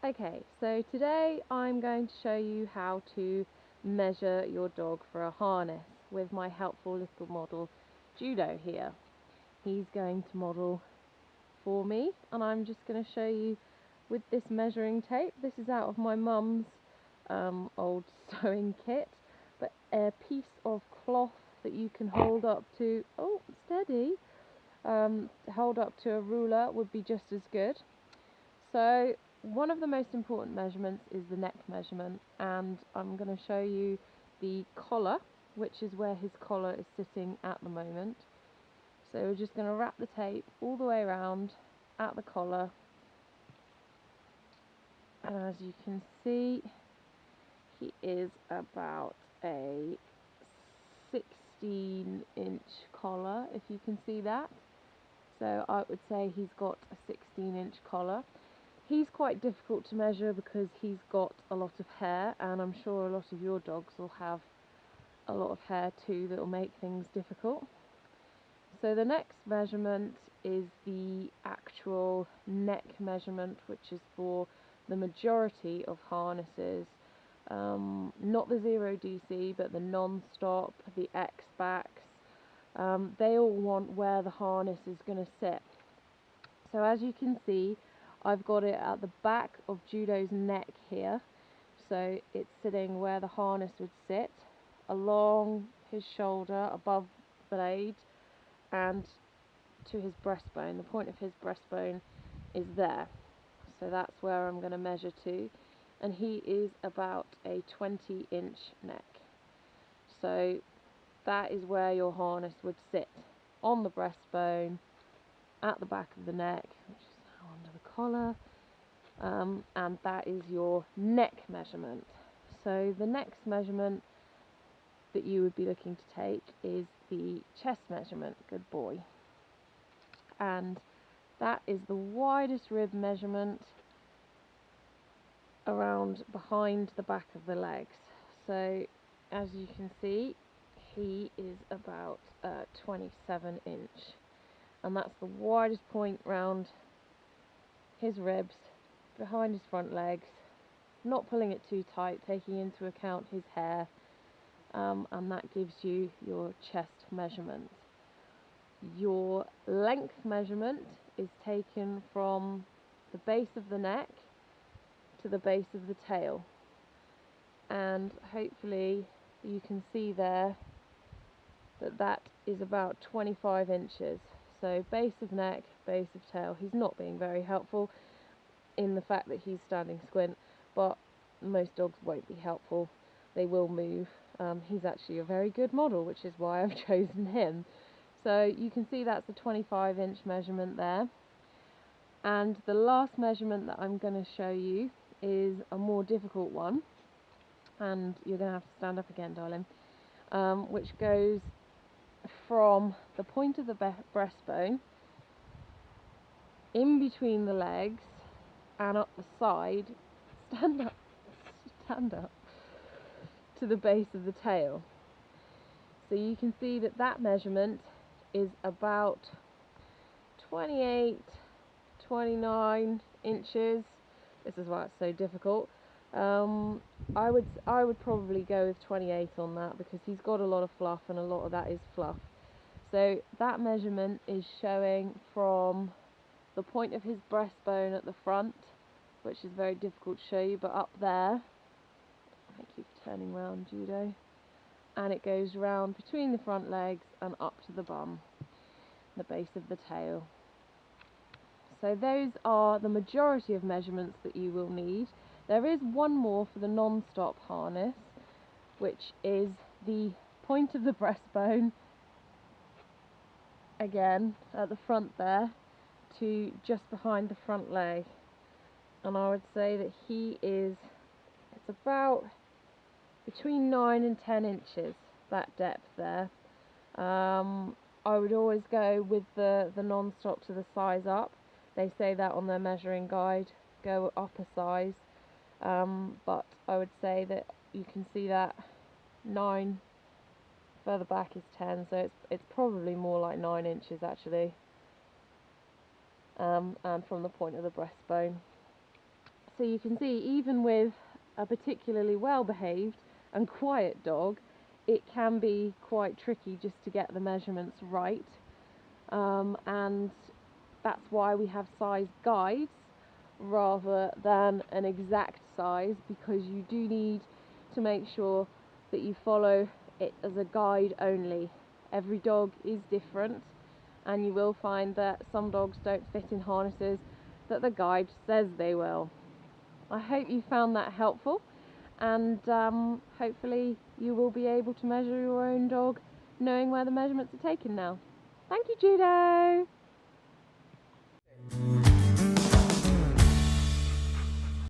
Okay, so today I'm going to show you how to measure your dog for a harness with my helpful little model Judo here. He's going to model for me, and I'm just going to show you with this measuring tape. This is out of my mum's old sewing kit, but a piece of cloth that you can hold up to, hold up to a ruler would be just as good. So one of the most important measurements is the neck measurement, and I'm going to show you the collar, which is where his collar is sitting at the moment. So we're just going to wrap the tape all the way around at the collar, and as you can see, he is about a 16-inch collar, if you can see that. So I would say he's got a 16-inch collar. He's quite difficult to measure because he's got a lot of hair, and I'm sure a lot of your dogs will have a lot of hair too that will make things difficult. So the next measurement is the actual neck measurement, which is for the majority of harnesses, not the 0 DC but the non-stop, the X-backs. They all want where the harness is going to sit. So as you can see, I've got it at the back of Judo's neck here, so it's sitting where the harness would sit, along his shoulder, above the blade, and to his breastbone. The point of his breastbone is there, so that's where I'm going to measure to, and he is about a 20-inch neck. So that is where your harness would sit, on the breastbone, at the back of the neck, which is under the collar, and that is your neck measurement. So the next measurement that you would be looking to take is the chest measurement, good boy, and that is the widest rib measurement around behind the back of the legs. So as you can see, he is about 27 inch, and that's the widest point round his ribs, behind his front legs, not pulling it too tight, taking into account his hair, and that gives you your chest measurement. Your length measurement is taken from the base of the neck to the base of the tail, and hopefully you can see there that that is about 25 inches. So base of neck, base of tail. He's not being very helpful in the fact that he's standing squint, but most dogs won't be helpful. They will move. He's actually a very good model, which is why I've chosen him. So you can see that's a 25-inch measurement there. And the last measurement that I'm going to show you is a more difficult one, and you're going to have to stand up again, darling, which goes from the point of the breastbone, in between the legs, and up the side, stand up, to the base of the tail. So you can see that that measurement is about 28, 29 inches. This is why it's so difficult. I would probably go with 28 on that, because he's got a lot of fluff, and a lot of that is fluff. So that measurement is showing from the point of his breastbone at the front, which is very difficult to show you, but up there, I keep turning round, Judo, and it goes round between the front legs and up to the bum, the base of the tail. So those are the majority of measurements that you will need. There is one more for the non-stop harness, which is the point of the breastbone, again at the front there, to just behind the front leg, and I would say that it's about between 9 and 10 inches, that depth there. I would always go with the non-stop to the size up. They say that on their measuring guide, go up a size, but I would say that you can see that 9 further back is 10, so it's probably more like 9 inches actually, and from the point of the breastbone. So you can see, even with a particularly well behaved and quiet dog, it can be quite tricky just to get the measurements right, and that's why we have size guides rather than an exact size, because you do need to make sure that you follow it as a guide only. Every dog is different, and you will find that some dogs don't fit in harnesses that the guide says they will. I hope you found that helpful, and hopefully you will be able to measure your own dog knowing where the measurements are taken now. Thank you, Judo!